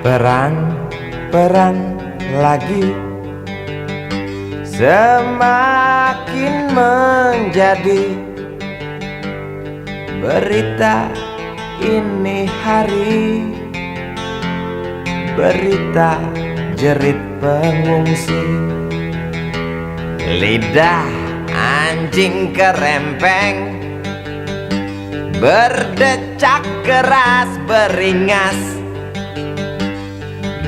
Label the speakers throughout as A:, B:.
A: Perang lagi semakin menjadi berita ini hari, berita jerit pengungsi. Lidah anjing kerempeng berdecak keras beringas,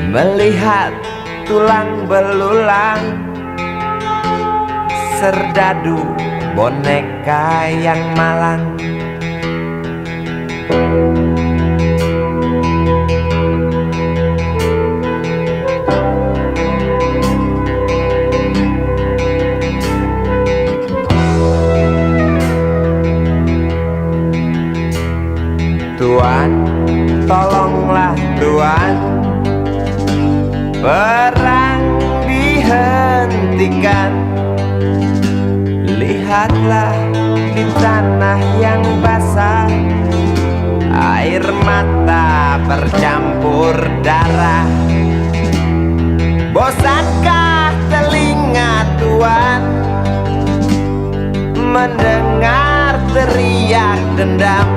A: melihat tulang belulang serdadu boneka yang malang. Tuan, tolonglah Tuan, perang dihentikan. Lihatlah di tanah yang basah, air mata bercampur darah. Bosankah telinga Tuan mendengar teriak dendam?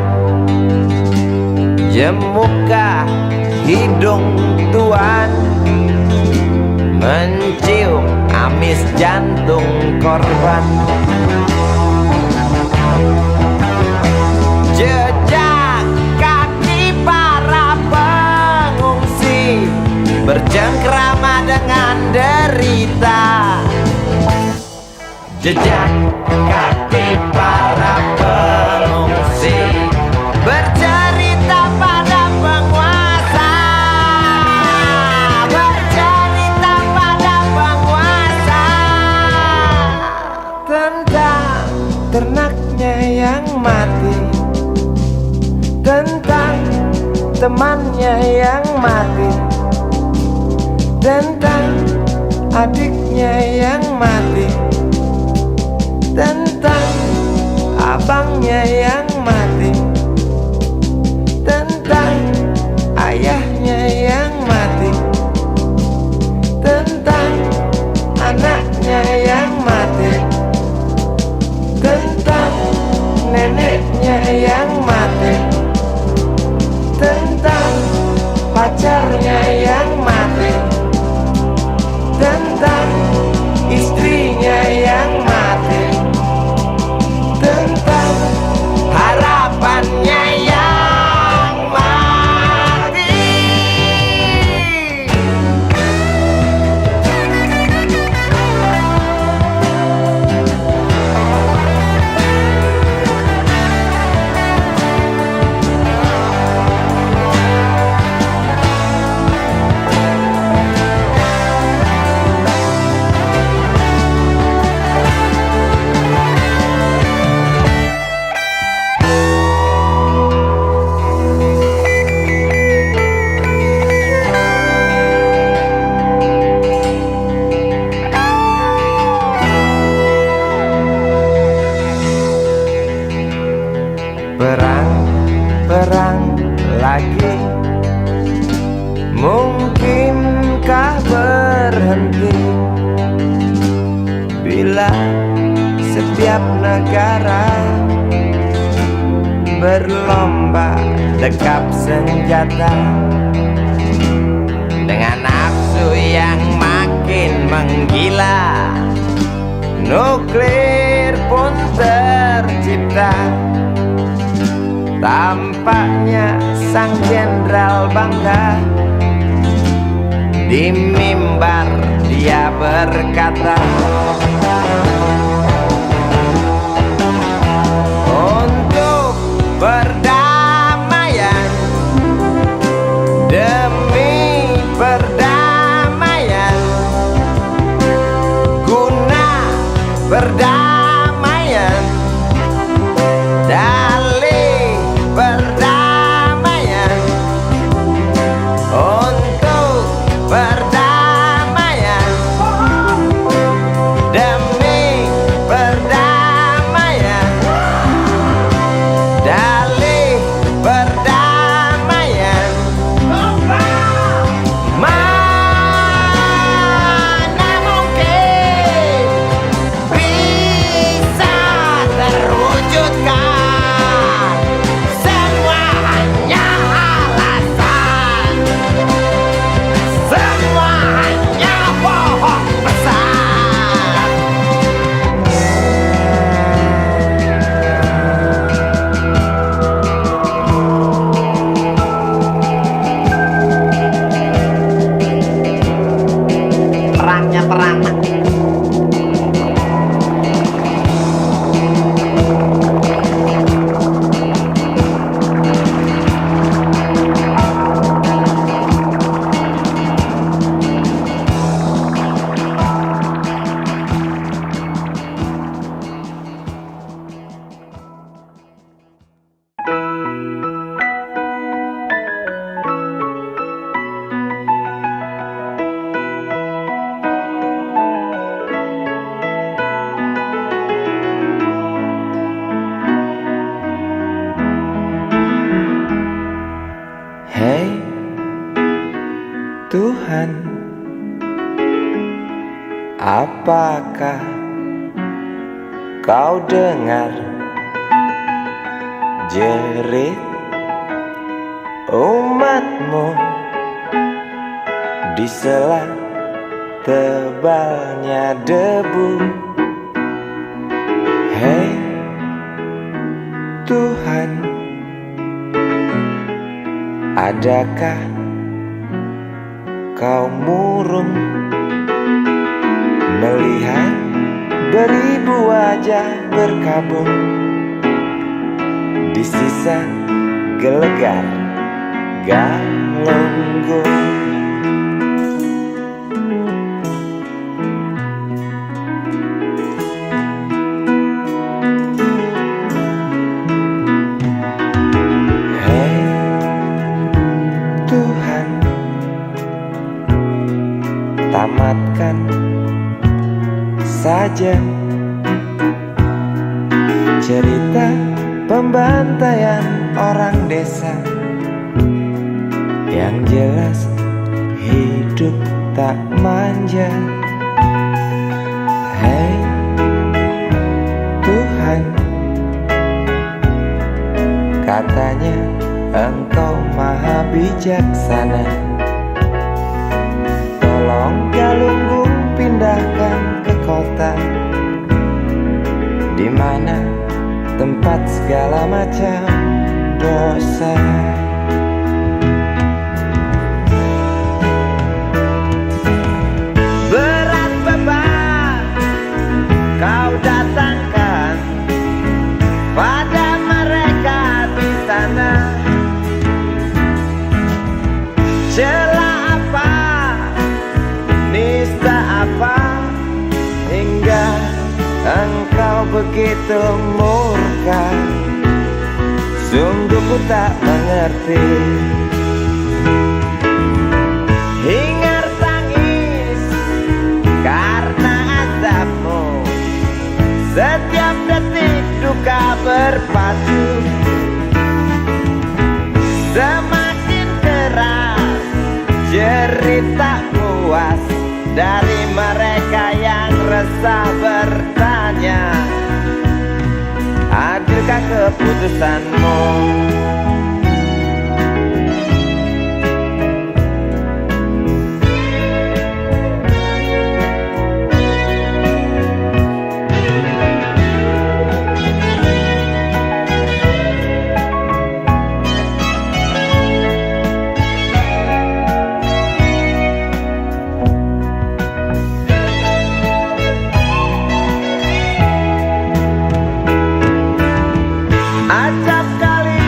A: Jemukah hidung Tuan mencium amis jantung korban? Jejak kaki para pengungsi bercengkrama dengan derita. Jejak kaki para pengungsi bercerita pada penguasa, bercerita pada penguasa tentang ternaknya yang mati, tentang temannya yang mati, tentang adiknya yang mati, tentang abangnya yang mati, tentang ayahnya yang mati, tentang anaknya yang mati, tentang neneknya yang mati, tentang pacarnya yang mati, tentang istrinya yang mati, tentang harapannya yang mati. Perang lagi, mungkinkah berhenti bila setiap negara berlomba dekap senjata dengan nafsu yang makin menggila? Nuklir pun tercipta. Tampaknya sang jenderal bangga, di mimbar dia berkata, untuk perdamaian, demi perdamaian, guna perdamaian, dalih perdamaian, untuk perdamaian, demi Hei Tuhan, apakah kau dengar jerit umatmu di sela tebalnya debu? Hei Tuhan, adakah kau murung melihat beribu wajah berkabung di sisa gelegar Galunggung? Tamatkan saja cerita pembantaian orang desa. Yang jelas hidup tak manja. Hei Tuhan, katanya Engkau maha bijaksana. Tolong Galunggung pindahkan ke kota, di mana tempat segala macam dosa. Berat beban kau datangkan pada mereka di sana. Celah apa, nista apa, hingga Engkau begitu murka? Sungguh ku tak mengerti. Hingar tangis karena azabmu, setiap detik duka berpatu. Semakin keras jerit tak puas dari mereka yang resah bertanya, adilkah keputusanmu? Acap kali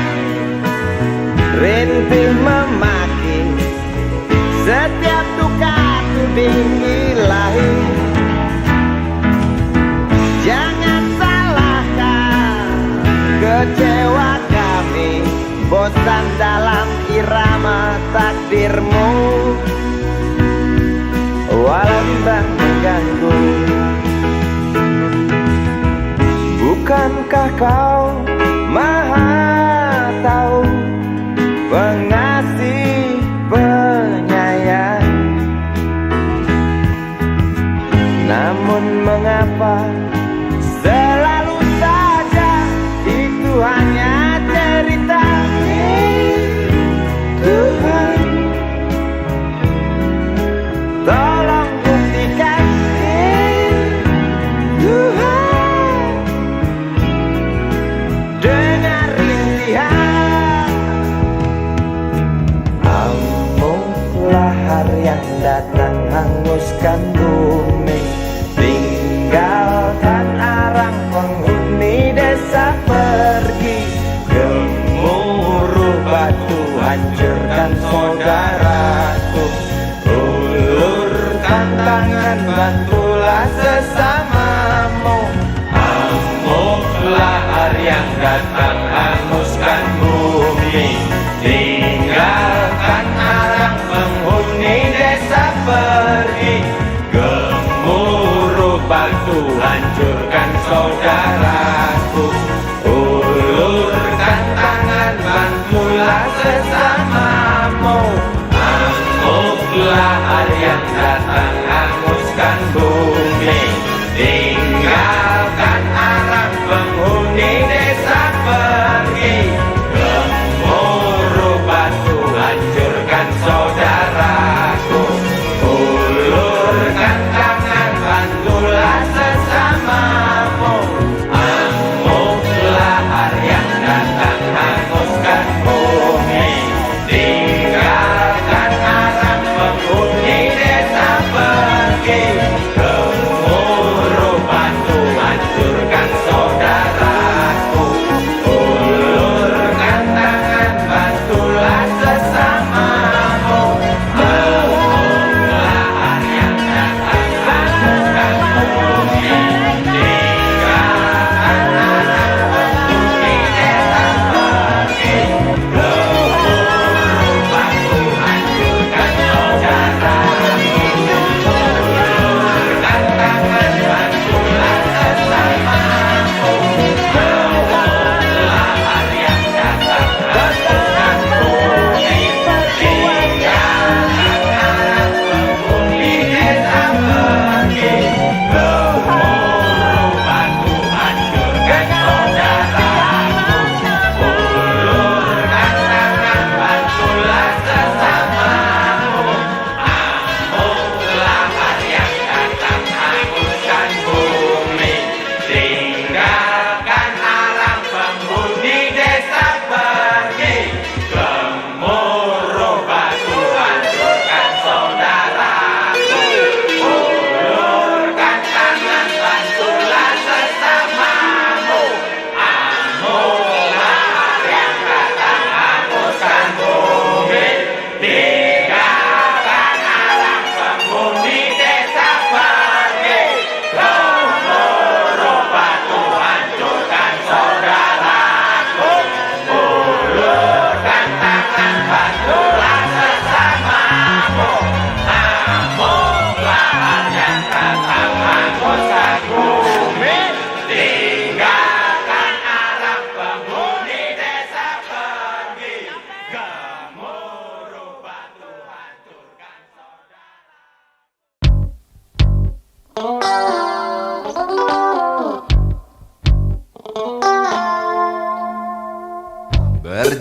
A: rintih memaki, setiap duka tuding ilahi. Jangan salahkan kecewa kami, bosan dalam irama takdirmu. Walau bimbang mengganggu, bukankah kau Maha tahu, pengasih penyayang? Namun mengapa selalu saja itu hanya cerita? Tuhan, tolong buktikan. Tuhan, dengar rintihan. Amuklah hari yang datang hanguskan bumi, tinggalkan arang penghuni desa pergi. Gemuruh batu hancurkan saudaraku, ulurkan tangan bantulah sesamamu. Amuklah hari yang datang hanguskan bumi, tinggalkan arang penghuni desa pergi. Gemuruh batu hancurkan saudaraku, ulurkan tangan bantulah sesamamu.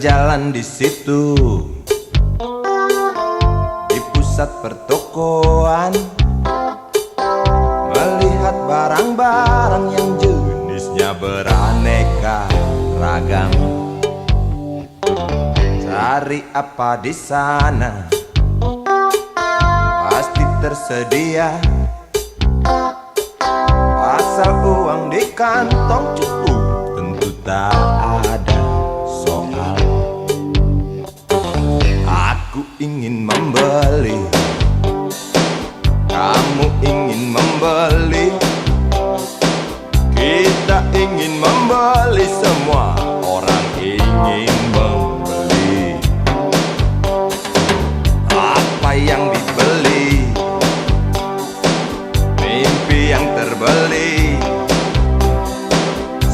B: Berjalan di situ, di pusat pertokoan, melihat barang-barang yang jenisnya beraneka ragam. Cari apa di sana, pasti tersedia, asal uang di kantong cukup, tentu tak ada soal. Aku ingin membeli, kamu ingin membeli, kita ingin membeli, semua orang ingin membeli. Apa yang dibeli, mimpi yang terbeli,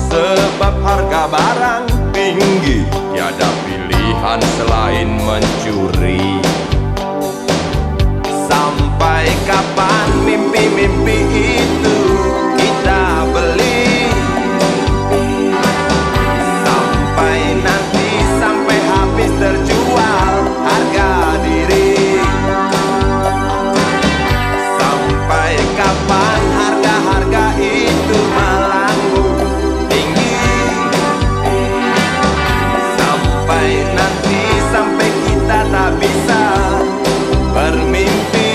B: sebab harga barang tinggi, tiada pilihan selain mencuri. Sampai kapan mimpi-mimpi itu kita beli? Sampai nanti, sampai habis terjual harga diri. Sampai kapan harga-harga itu melambung tinggi? Sampai nanti, sampai kita tak bisa bermimpi.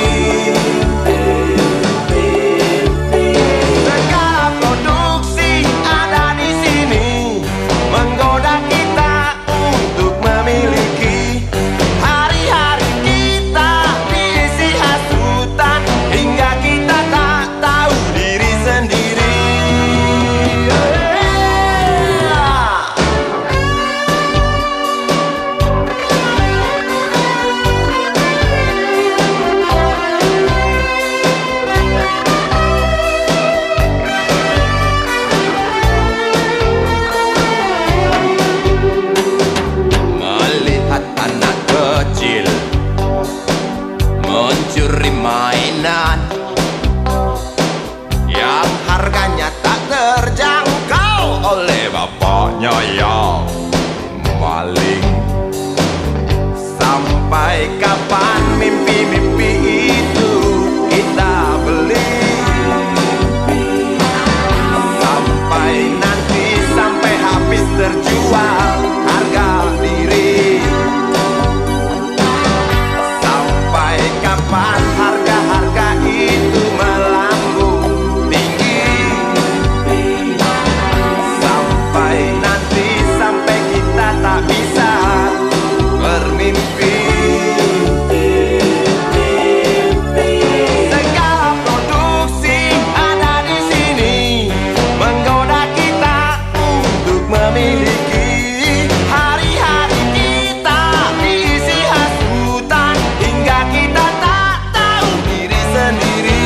B: Segala produksi ada di sini, menggoda kita untuk memiliki. Hari-hari kita diisi hasutan, hingga kita tak tahu diri sendiri. Melihat anak kecil mencuri mainan yang harganya tak terjangkau oleh bapaknya yang maling. Sampai kapan mimpi-mimpi itu kita beli? Sampai nanti, sampai habis terjual harga diri. Sampai kapan harga-harga itu melambung tinggi? Sampai nanti, sampai kita tak bisa bermimpi. Segala produksi ada di sini, menggoda kita untuk memiliki. Hari-hari kita diisi hasutan, hingga kita tak tahu diri sendiri.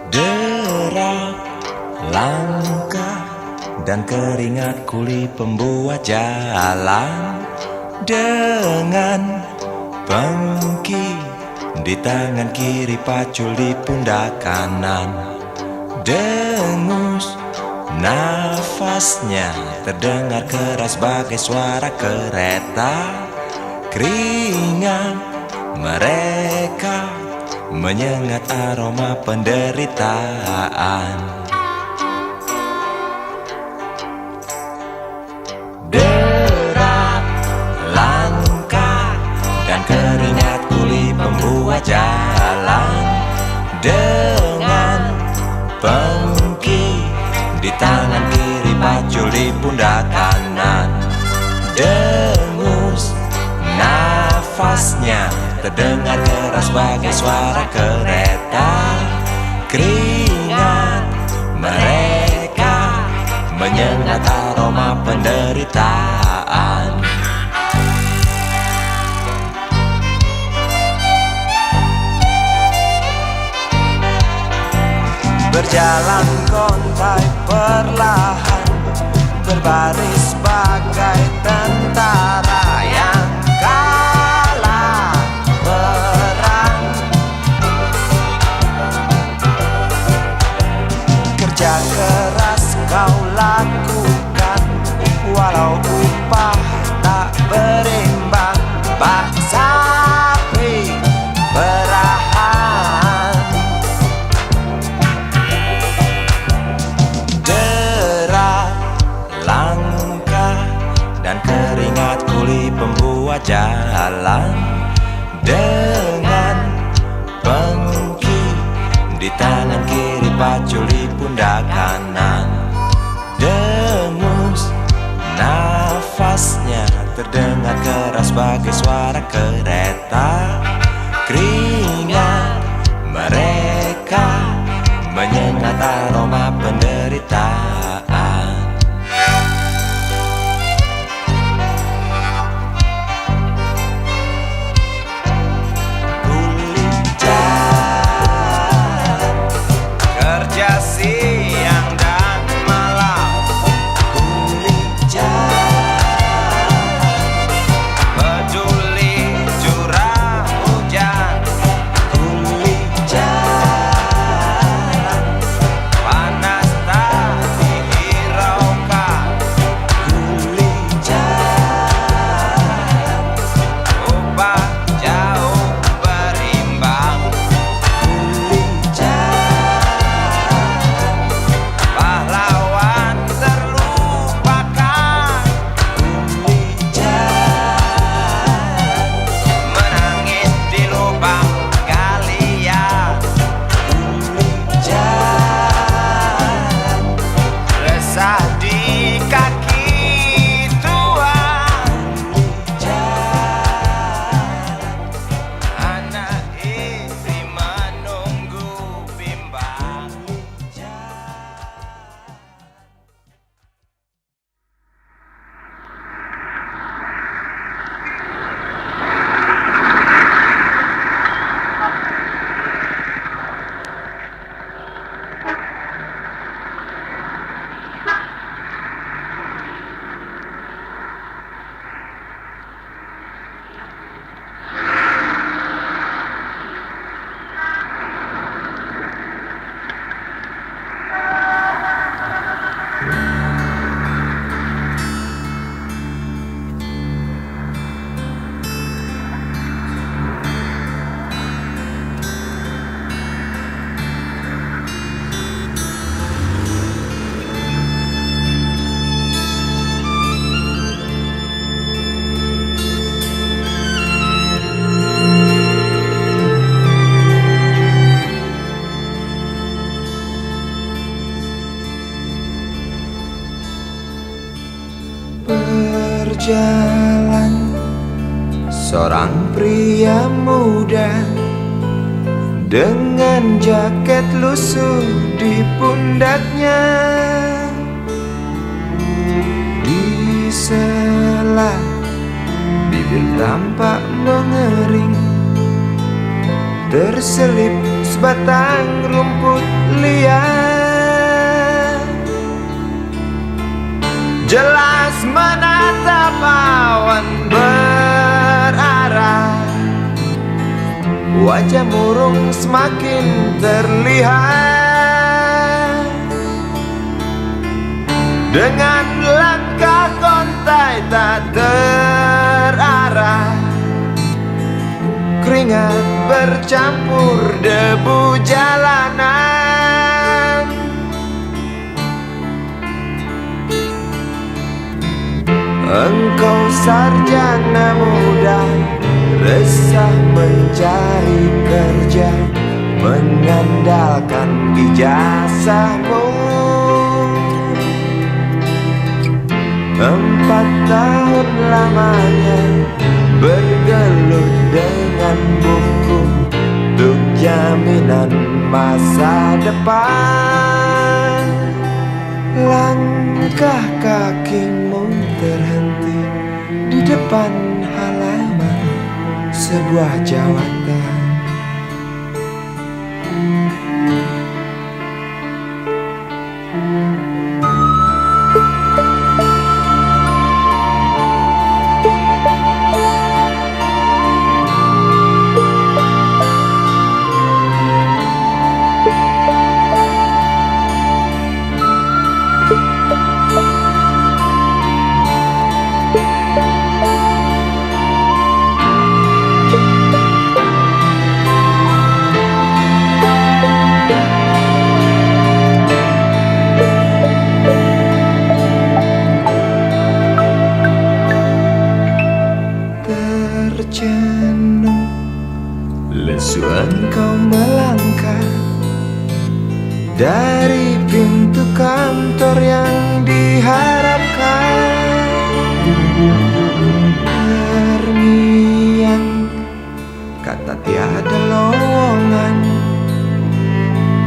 B: Derap langkah dan keringat kuli pembuat jalan, dengan pengki di tangan kiri, pacul di pundak kanan. Dengus nafasnya terdengar keras bagai suara kereta. Keringat mereka menyengat aroma penderitaan. Derap langkah dan keringat kuli di pundak kanan. Dengus nafasnya terdengar keras bagai suara kereta. Keringat mereka menyengat aroma penderitaan. Berjalan kontai perlahan, berbaris bagai tentara yang kalah perang. Kerja keras kau lakukan, walau upah tak berimbang. Bak sapi perahan, derak langkah dan keringat kuli pembuat jalan. Dengan pengki di tangan kiri, paculi pundak kanan. Dengus nafasnya terdengar keras bagai suara kereta. Keringat mereka menyengat aroma penderitaan. Kerja siang dan malam, peduli curah hujan, panas tak dihiraukan, upah jauh berimbang. Pahlawan terlupakan, menangis di lubang galian, resah di kaki tua, anak istri menunggu bimbang. Berjalan seorang pria muda dengan jaket lusuh di pundaknya. Di sela bibir tampak mengering, terselip sebatang rumput liar. Jelas menatap awan berarah, wajah murung semakin terlihat. Dengan langkah kontai tak terarah, keringat bercampur debu jalanan. Engkau sarjana muda, resah mencari kerja, mengandalkan ijazahmu. 4 tahun lamanya bergelut dengan buku untuk jaminan masa depan. Langkah kakimu terhenti di depan halaman sebuah jawatan. Terjenuh, lesu engkau melangkah dari pintu kantor yang diharapkan. Terngiang kata tiada lowongan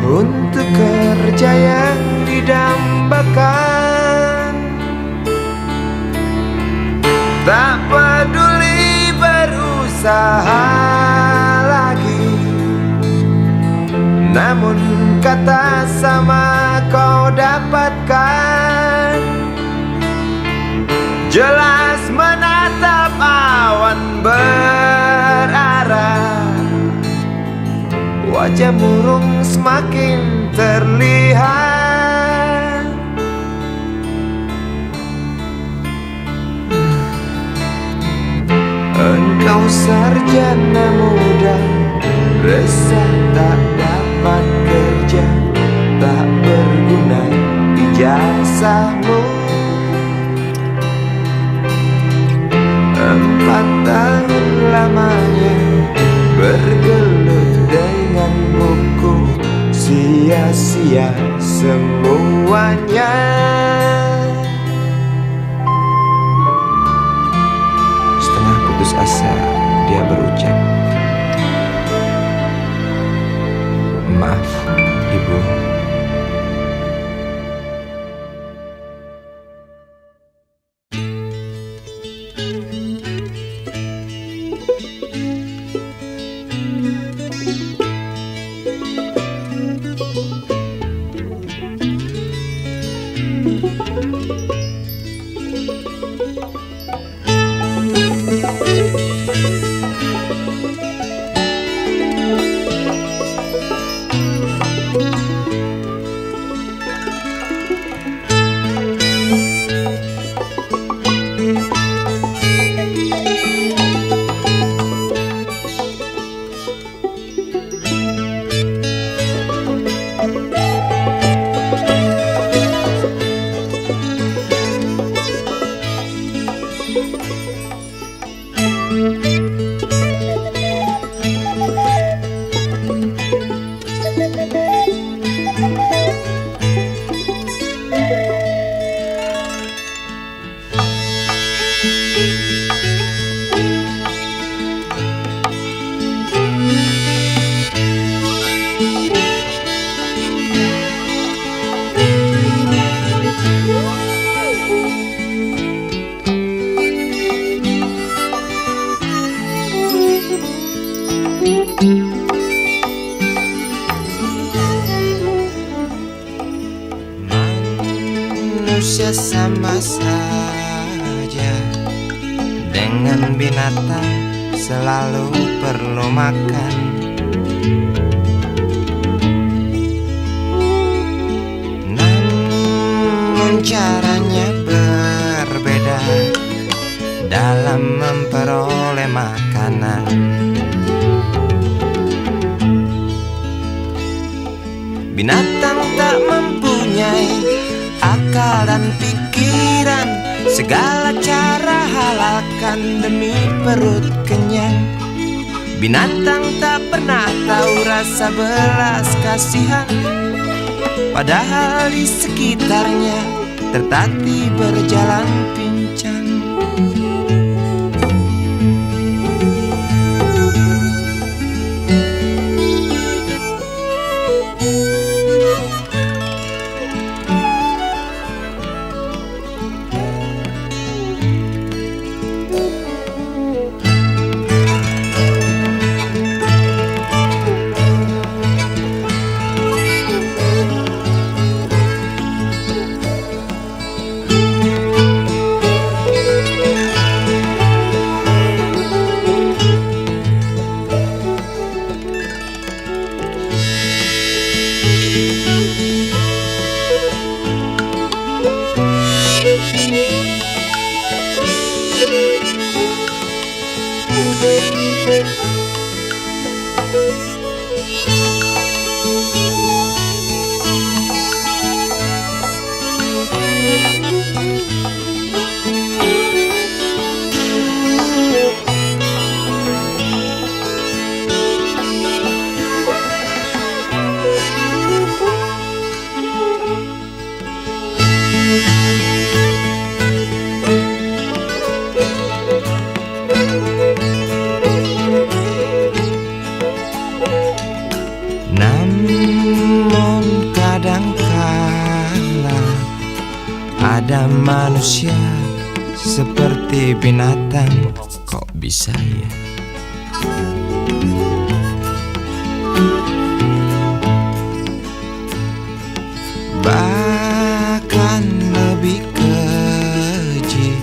B: untuk kerja yang didambakan. Tak peduli berusaha lagi, namun kata sama kau dapatkan. Jelas menatap awan berarah, wajah murung semakin terlihat. Engkau sarjana muda, resah tak dapat kerja, tak berguna ijazahmu. 4 tahun lamanya bergelut dengan buku, sia-sia semuanya. Putus asa, dia berucap, "Maaf, Ibu." Manusia sama saja dengan binatang, selalu perlu makan. Namun caranya berbeda dalam memperoleh makanan. Binatang tak mempunyai akal dan pikiran, segala cara halalkan demi perut kenyang. Binatang tak pernah tahu rasa belas kasihan, padahal di sekitarnya
C: tertatih berjalan pincang. Namun kadangkala ada manusia seperti binatang. Kok bisa ya? Bahkan lebih keji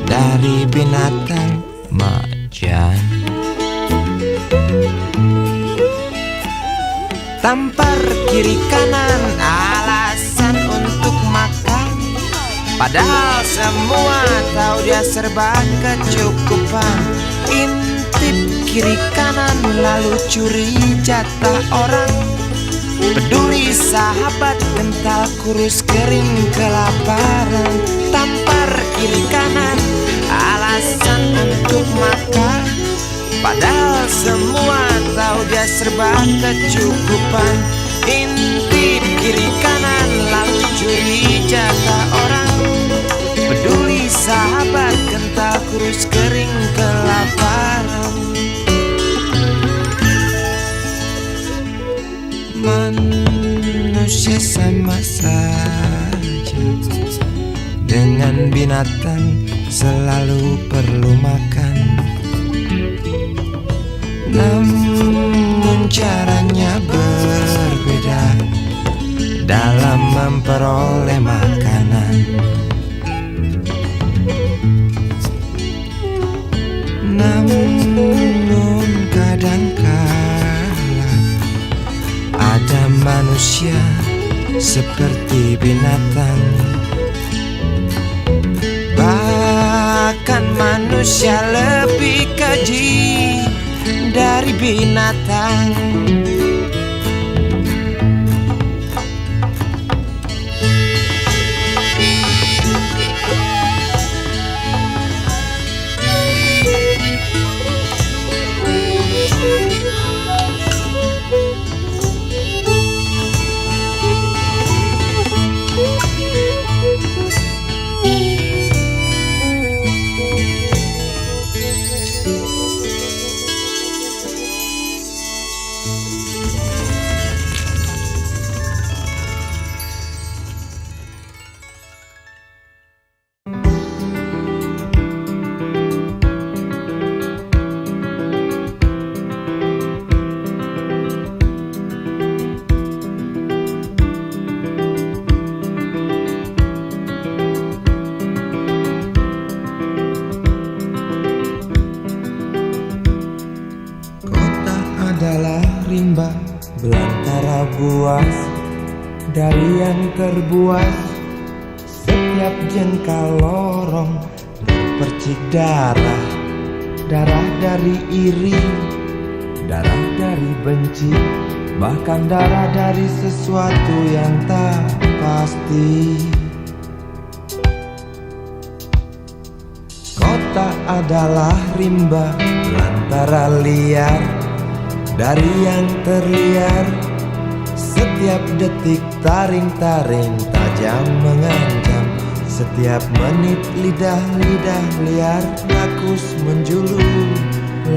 C: dari binatang macan. Tampar kiri kanan alasan untuk makan, padahal semua tahu dia serba kecukupan. Intip kiri kanan lalu curi jatah orang. Peduli sahabat kental kurus kering kelaparan. Tampar kiri kanan alasan untuk makan, padahal semua tahu dia serba kecukupan. Intip kiri kanan lalu curi jatah orang. Peduli sahabat kental kurus kering kelaparan. Manusia sama saja dengan binatang, selalu perlu makan. Namun caranya berbeda dalam memperoleh makanan. Namun kadangkala ada manusia seperti binatang. Bahkan manusia lebih keji dari binatang. Adalah rimba belantara buas dari yang terbuas. Setiap jengkal lorong percik darah, darah dari iri, darah dari benci, bahkan darah dari sesuatu yang tak pasti. Kota adalah rimba belantara liar dari yang terliar. Setiap detik taring-taring tajam mengancam. Setiap menit lidah-lidah liar rakus menjulur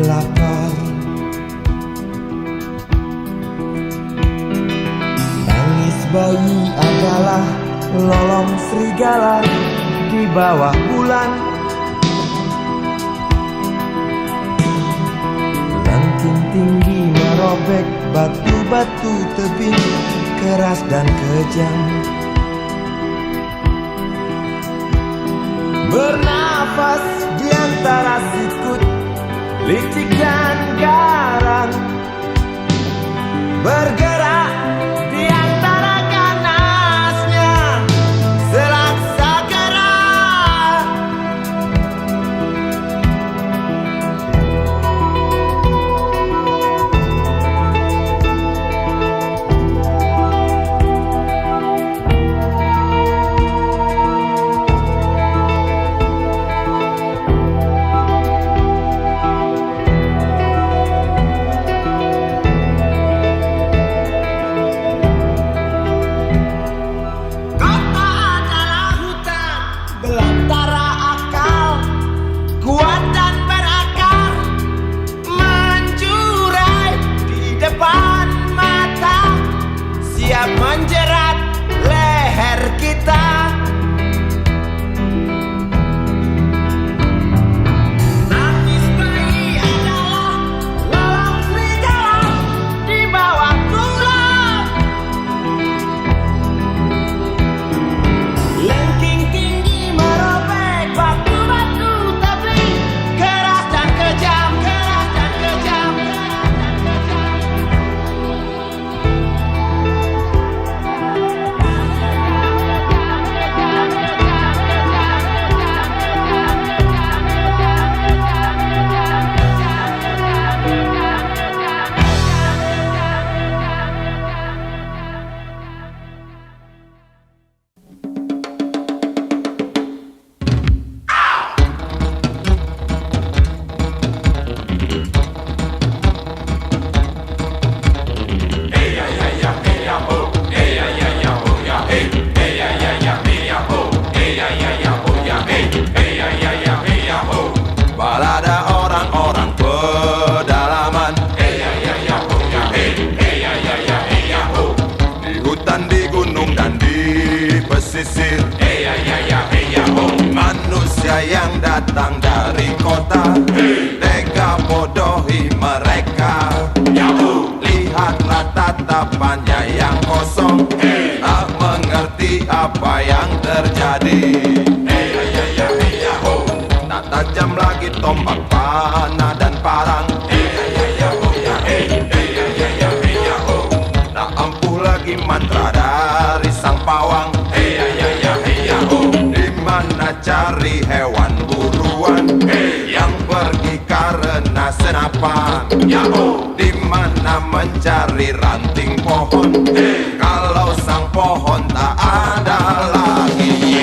C: lapar. Tangis bayi adalah lolong serigala di bawah bulan. Ranting tinggi merobek batu-batu tebing keras dan kejam. Bernafas di antara sikut, licik dan garang. Bergerak di antara ganasnya selaksa gerak. Belantara akal, kuat dan berakar, menjurai di depan mata, siap menjerat leher kita. Tangis bayi adalah lolong serigala di bawah bulan. Lengking tinggi merobek batu-batu tebing keras dan kejam, keras dan kejam, keras dan
B: Balada orang-orang pedalaman, di hutan, di gunung, dan di pesisir. Manusia yang datang dari kota, tega bodohi mereka. Lihatlah tatapannya yang kosong, tak mengerti apa yang terjadi. Tak tajam lagi tombak panah dan parang, tak ampuh lagi mantra dari sang pawang. Di mana cari hewan buruan yang pergi karena senapan? Di mana mencari ranting pohon kalau sang pohon tak ada lagi?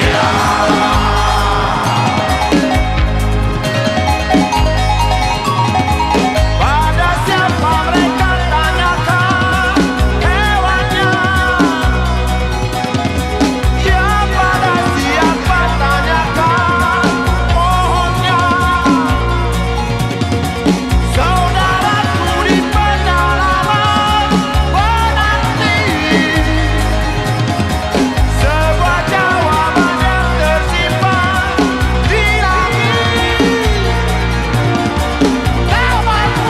B: Pada siapa mereka tanyakan hewannya? Ya pada siapa tanyakan pohonnya? Saudaraku di pedalaman menanti sebuah jawaban yang tersimpan di langit. Kawanku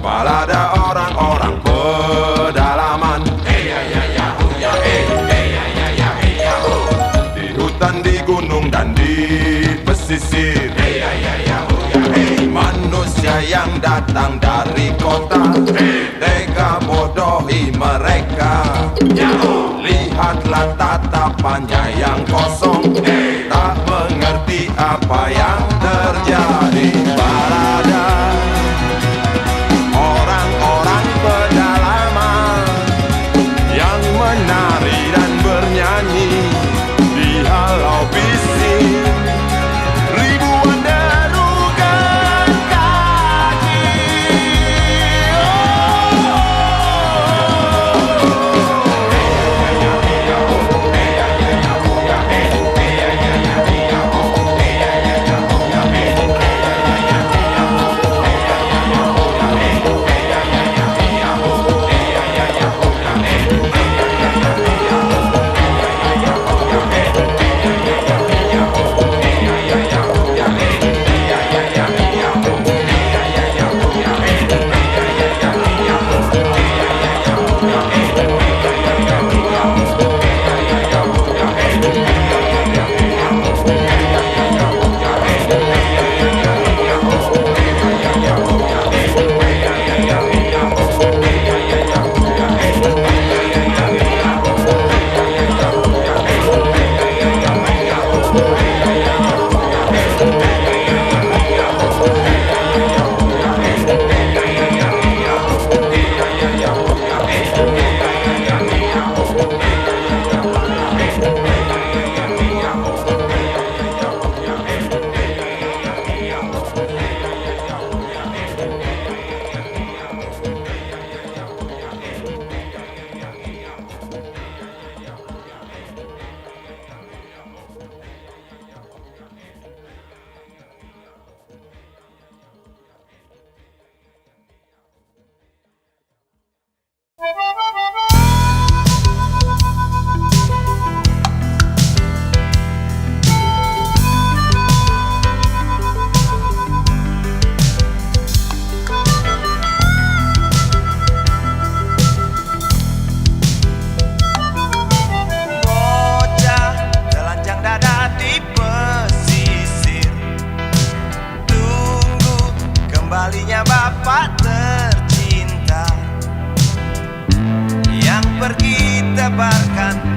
B: balada orang-orang pedalaman, di hutan, di gunung, dan di pesisir. Manusia yang datang dari kota, tega bodohi mereka. Lihatlah tatapannya yang kosong, tak mengerti apa yang terjadi. Balada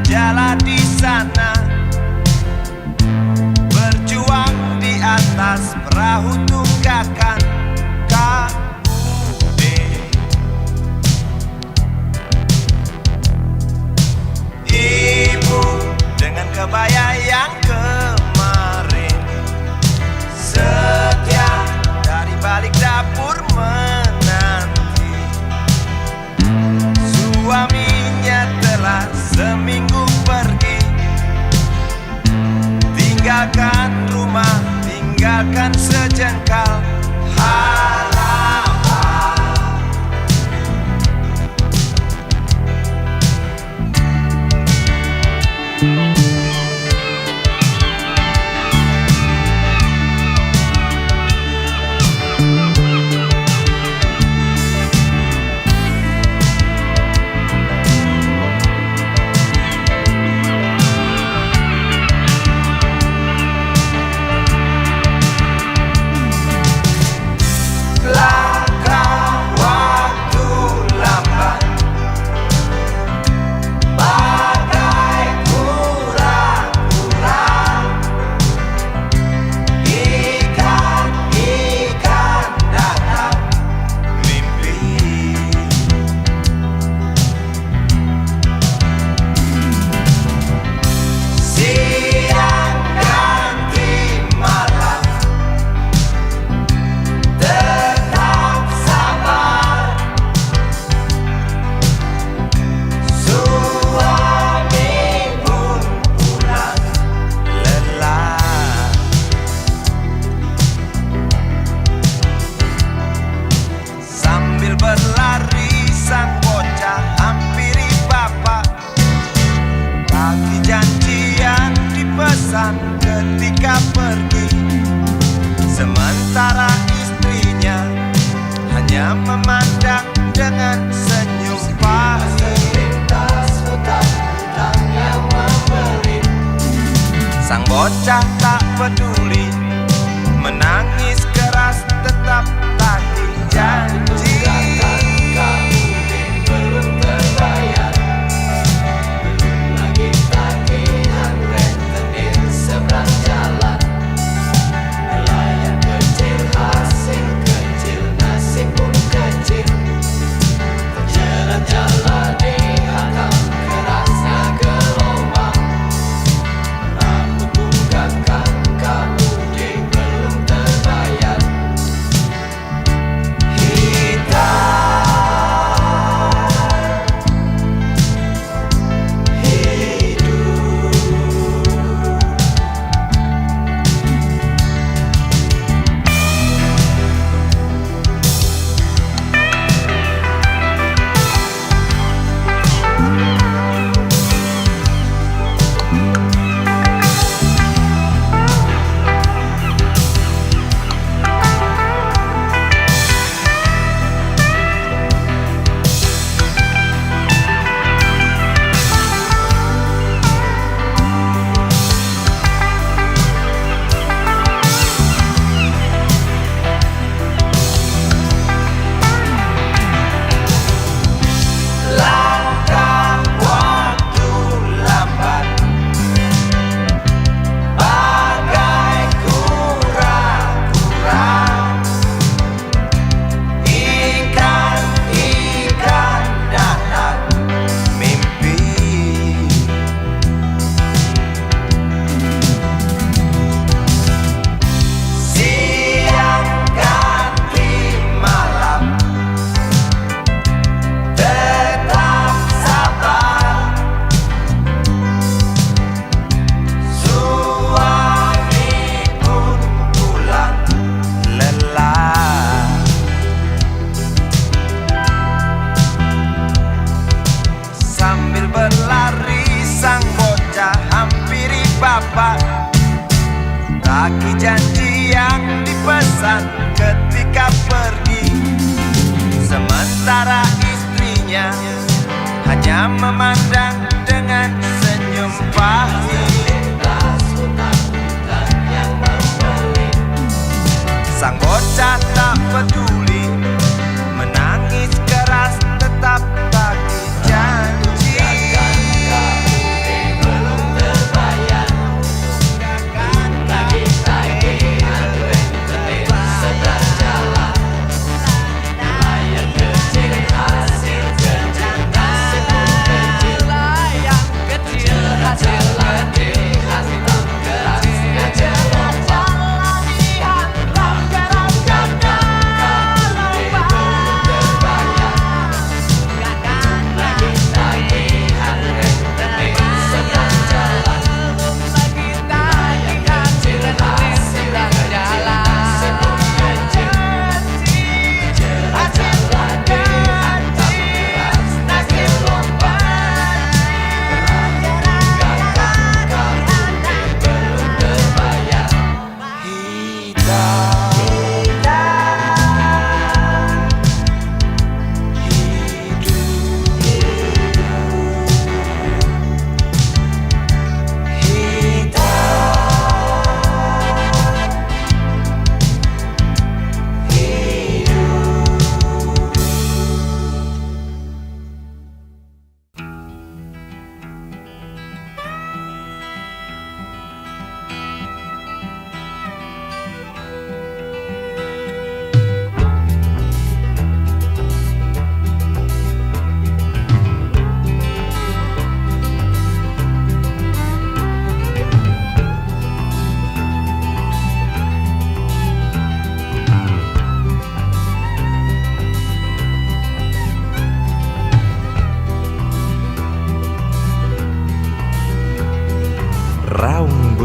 B: bergejala di sana, berjuang di atas perahu tunggakan KUD. Ibu dengan kebaya yang kemarin setia dari balik dapur menanti. Suaminya telah seminggu pergi, tinggalkan rumah, tinggalkan sejengkal harapan. Berlari sang bocah hampiri bapak, tagih janji yang dipesan ketika pergi. Sementara istrinya hanya memandang dengan senyum pahit. Sang bocah tak peduli, menangis keras tetap tagih janji. Tagih janji yang dipesan ketika pergi. Sementara istrinya hanya memandang dengan senyum pahit. Sang bocah tak peduli, menangis keras tetap tagih janji.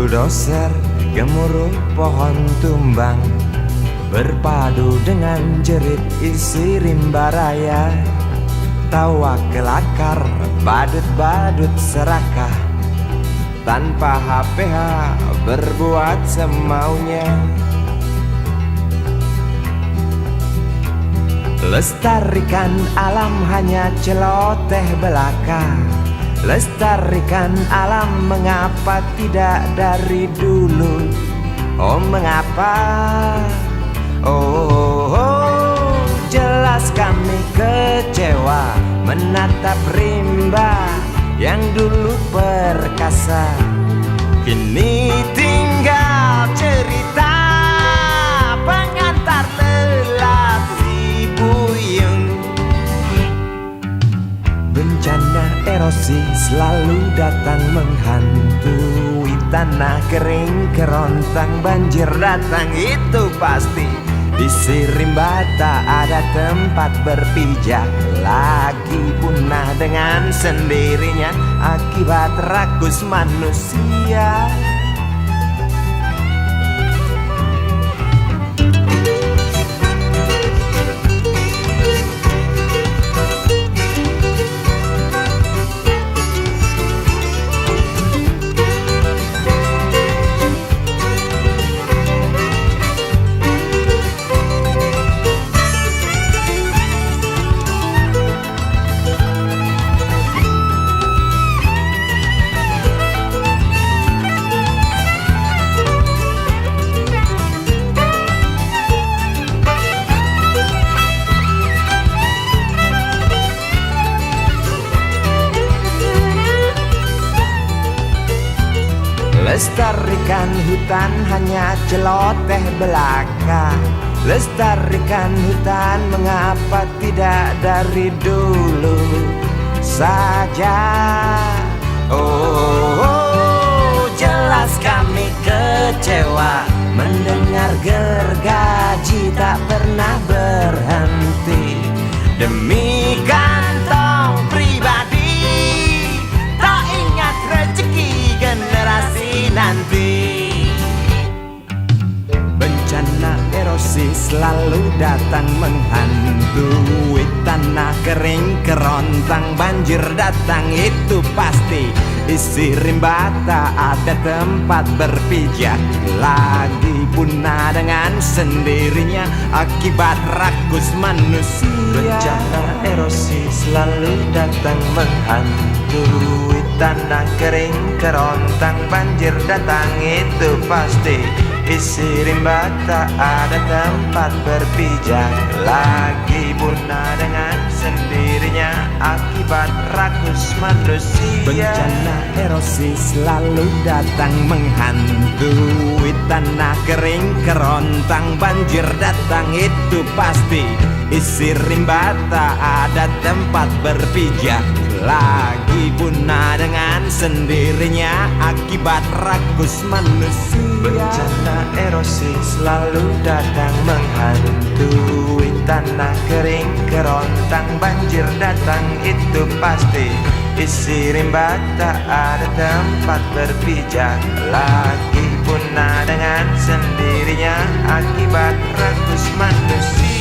B: Bulldozer gemuruh pohon tumbang, berpadu dengan jerit isi rimba raya. Tawa kelakar, badut-badut serakah, tanpa HPH berbuat semaunya. Lestarikan alam hanya celoteh belaka. Lestarikan alam mengapa tidak dari dulu? Oh mengapa? Oh, jelas kami kecewa menatap rimba yang dulu perkasa, kini tinggal cerita pengantar telat si buyung. Bencana erosi selalu datang menghantui tanah kering kerontang, banjir datang itu pasti. Isi rimba tak ada tempat berpijak, lagi punah dengan sendirinya akibat rakus manusia. Lestarikan hutan hanya celoteh belaka. Lestarikan hutan mengapa tidak dari dulu saja? Oh, jelas kami kecewa mendengar gergaji tak pernah berhenti. Demi kantong pribadi, tak ingat rezeki generasi nanti. Bencana erosi selalu datang menghantui tanah kering kerontang, banjir datang itu pasti. Isi rimba tak ada tempat berpijak, lagi punah dengan sendirinya akibat rakus manusia. Bencana erosi selalu datang menghantui tanah kering kerontang, banjir datang itu pasti. Isi rimba tak ada tempat berpijak, lagi punah dengan sendirinya akibat rakus manusia. Bencana erosi selalu datang menghantui tanah kering kerontang, banjir datang itu pasti. Isi rimba tak ada tempat berpijak, lagi punah dengan sendirinya akibat rakus manusia. Bencana erosi selalu datang menghantui tanah kering kerontang, banjir datang itu pasti. Isi rimba tak ada tempat berpijak, lagi punah dengan sendirinya akibat rakus manusia.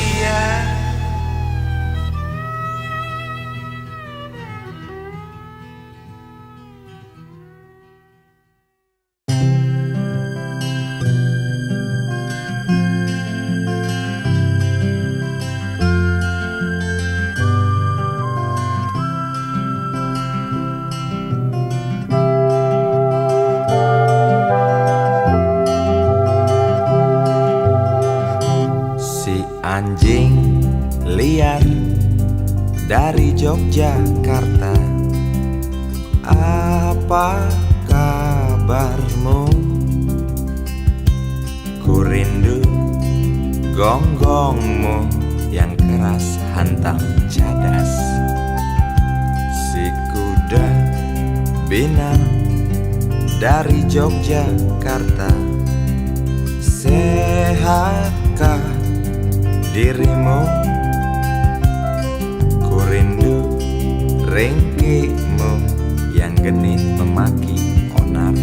B: Anjing liar dari Yogyakarta, apa kabarmu? Ku rindu gonggongmu yang keras hantam cadas. Si kuda binang dari Yogyakarta, sehatkah dirimu? Ku rindu ringkimu yang genit memaki onar.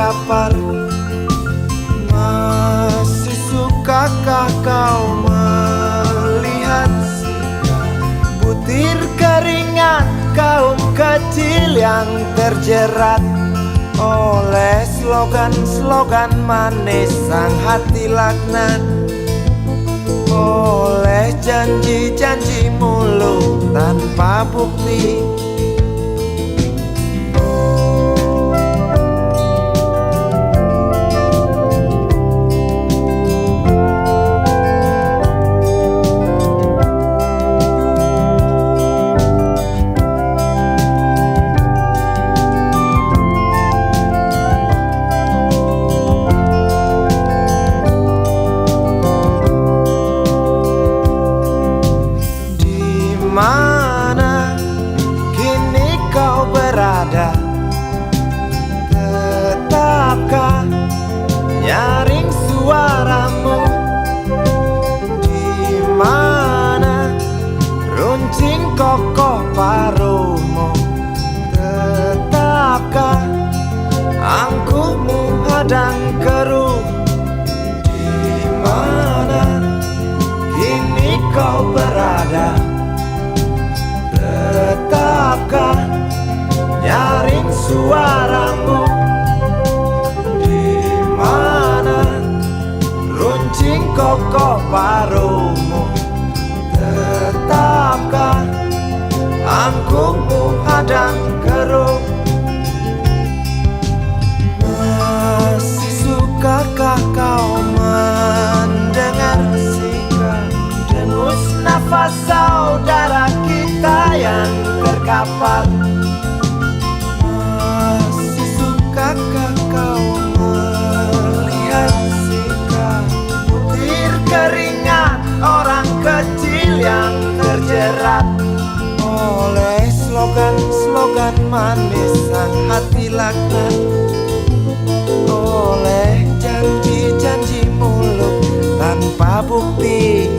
B: terkapar. Masih sukakah kau melihat butir keringat kaum kecil yang terjerat oleh slogan-slogan manis sang hati laknat, oleh janji-janji mulut tanpa bukti. Mana kini kau berada? Tetapkah nyaring suaramu? Di mana runcing kokoh paruhmu? Tetapkah angkuhmu hadang keruh? Di mana kini kau berada? Tetapkah nyaring suaramu? Di mana runcing kokoh paruhmu? Tetapkah angkuhmu hadang keruh? Masih sukakah kau mendengar sikap dengus nafas saudara kita yang terkapar? Masih sukakah kau melihat sikap butir keringat orang kecil yang terjerat oleh slogan-slogan manis sang hati laknat, oleh janji-janji mulut tanpa bukti.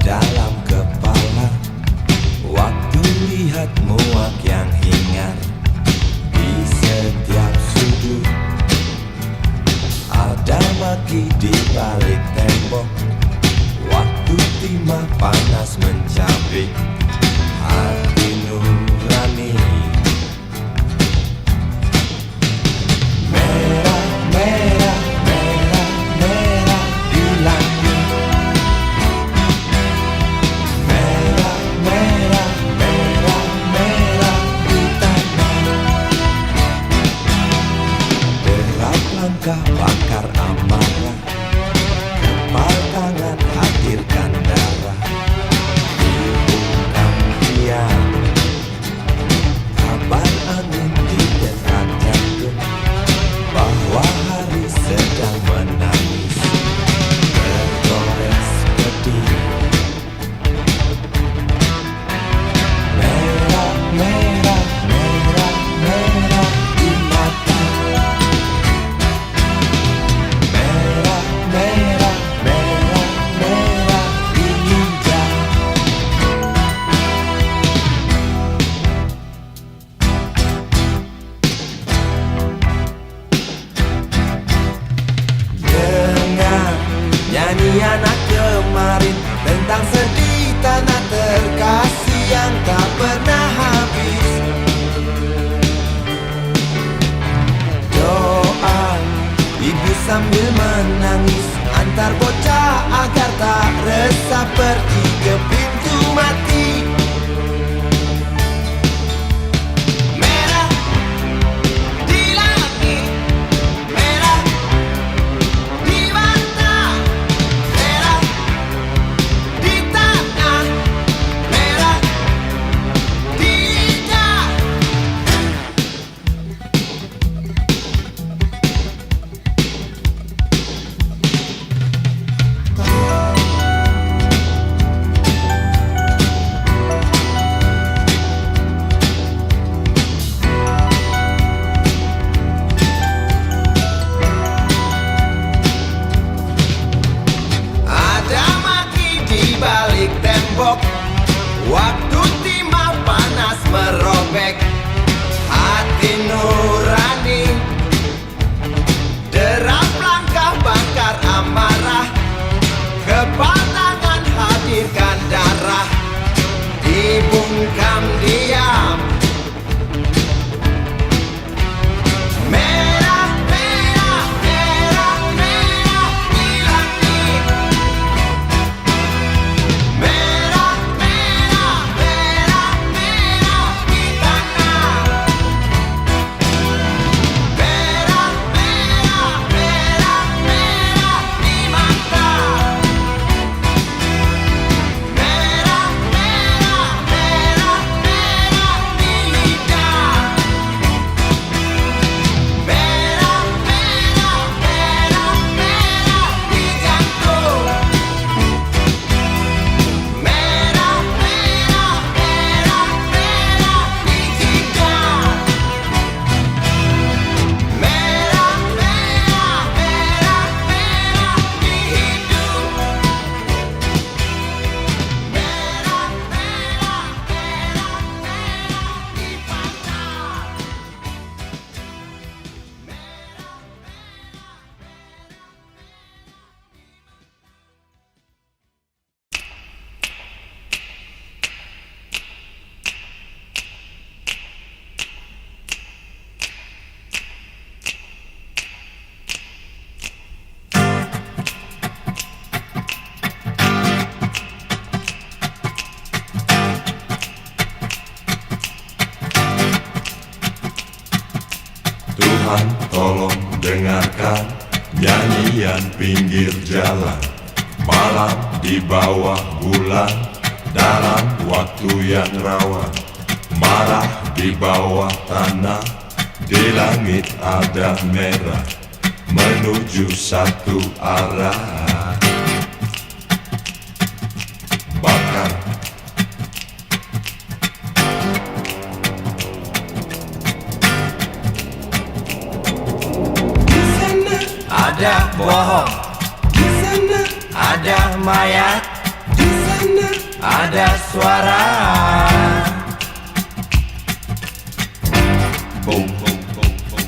B: Dalam kepala waktu lihat muak yang hingar di setiap sudut, ada maki di balik tembok. Waktu timah panas mencabik hati nurani. Merah, merah, merah, merah di langit. Bakar amarah, kepal tangan hadirkan darah. Dibuka diam, kabar angin di dekat jantung, bahwa hari sedang menangis, tergores pedih. Merah, merah, merah, merah di mata. Nyanyian kemarin tentang sedih tanah terkasih yang tak pernah habis. Doa ibu sambil menangis antar bocah agar tak resah pergi ke pintu mati. Merah,
D: dengarkan nyanyian pinggir jalan, malam di bawah bulan, dalam waktu yang rawan. Marah di bawah tanah, di langit ada merah, menuju satu arah. Bakar.
B: Di sana
C: Ada bohong,
B: di sana
C: ada mayat,
B: di sana
C: ada suara.
D: Boom, boom, boom, boom,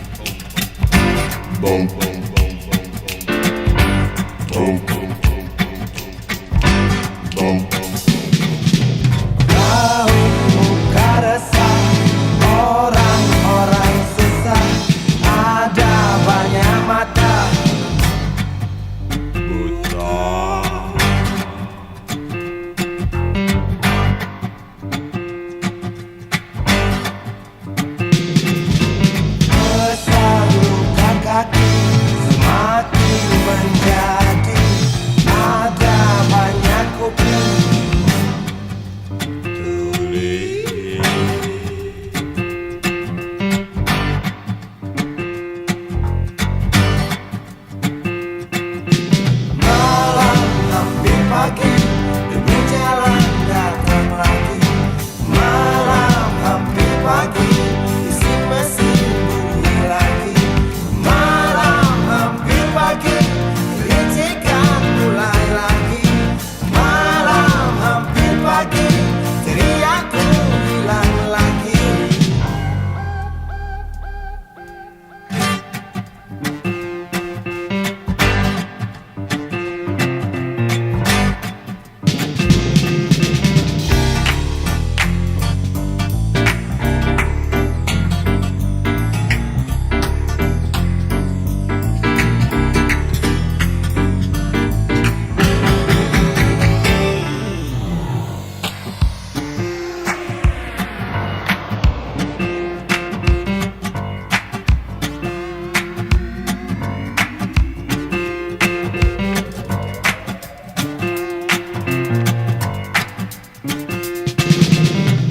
D: boom, boom, boom, boom, boom, boom, boom, boom, boom.
B: Kau muka resah, orang-orang susah, ada banyak mata
D: Buta.
B: besar luka kaki, semakin menjadi, ada banyak kuping
D: Tuli.
B: malam hampir pagi, demi jalan datang lagi. Malam hampir pagi, isi mesin bunyi lagi. Malam hampir pagi, ricikan mulai lagi. Malam hampir pagi, teriakku hilang lagi.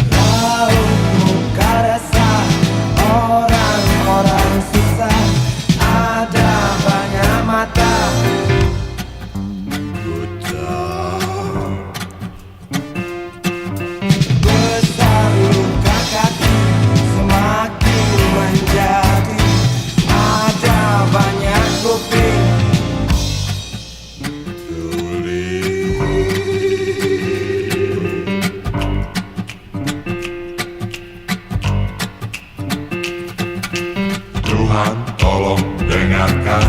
B: Kau muka resah, orang-orang susah, ada banyak mata besar luka kaki, semakin menjadi, ada banyak kuping
D: Tuhan tolong dengarkan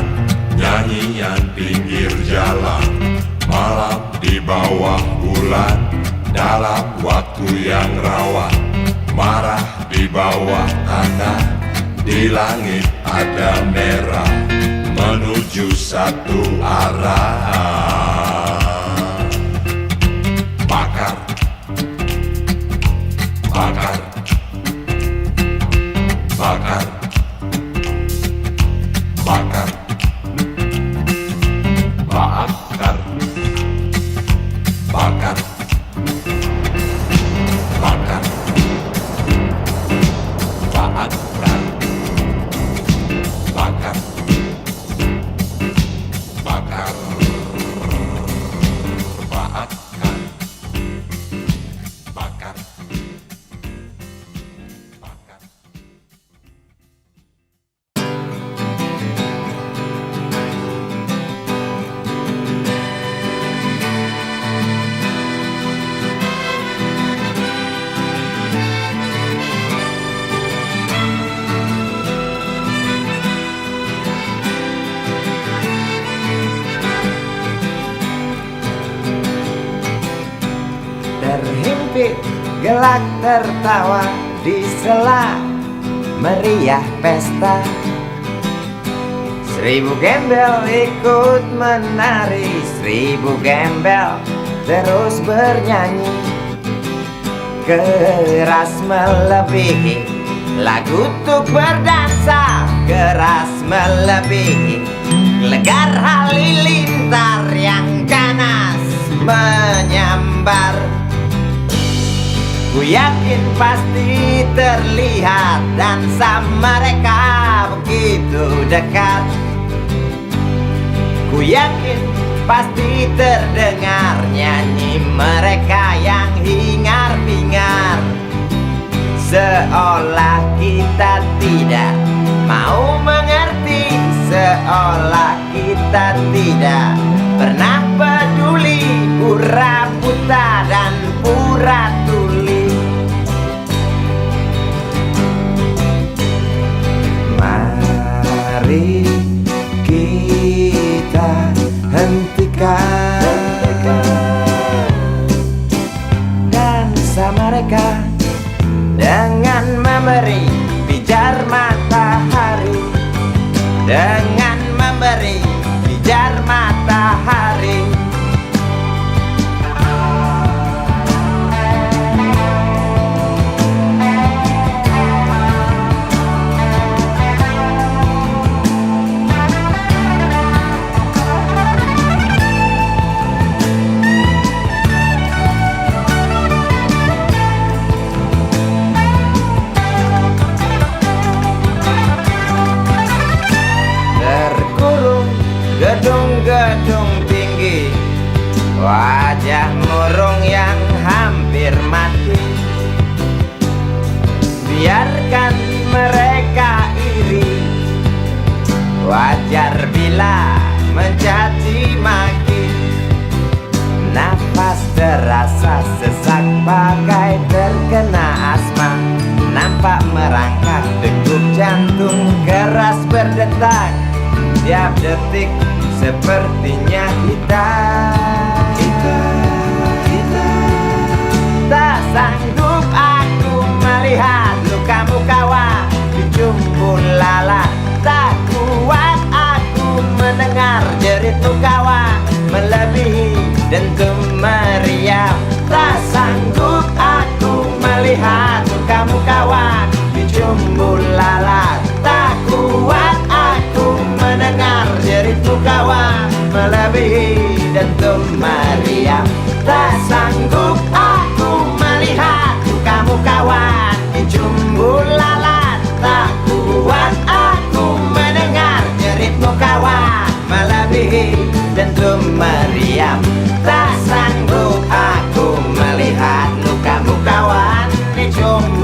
D: nyanyian pinggir jalan, malam di bawah bulan, dalam waktu yang rawan. Marah di bawah tanah, di langit ada merah, menuju satu arah. Bakar. Bakar. Bakar. Bakar. Bakar. Bakar. Bakar. Bakar. Bakar. Bakar. Bakar. Bakar. Bakar.
B: terhimpit, gelak tertawa di sela meriah pesta. 1000 gembel ikut menari, 1000 gembel terus bernyanyi. Keras melebihi lagu untuk berdansa, keras melebihi
C: Legar halilintar yang ganas menyambar. Ku yakin pasti terlihat dansa mereka begitu dekat. Ku yakin pasti terdengar nyanyi mereka yang hingar-bingar. Seolah kita tidak mau mengerti, seolah kita tidak pernah peduli pura buta dan pura tuli. Mari kita hentikan dansa mereka dengan memberi pijar matahari, dengan memberi pijar matahari. Gedung-gedung tinggi, wajah murung yang hampir mati. Biarkan mereka iri, wajar bila mencaci maki. Nafas terasa sesak bagai terkena asma. Nampak merangkak degup jantung keras berdetak. Tiap detik sepertinya kita tak sanggup aku melihat lukamu kawan di jumpul lalat. Tak kuat aku mendengar jeritmu kawan melebihi dentum meriam. Tak sanggup aku melihat lukamu kawan di jumpul lalat. Tak kuat aku mendengar jeritmu kawan melebihi dentum meriam. Tak sanggup aku melihat lukamu kawan di jumbul lalat. Tak kuat aku mendengar jeritmu kawan melebihi dentum meriam. Tak sanggup aku melihat lukamu kawan di jumbul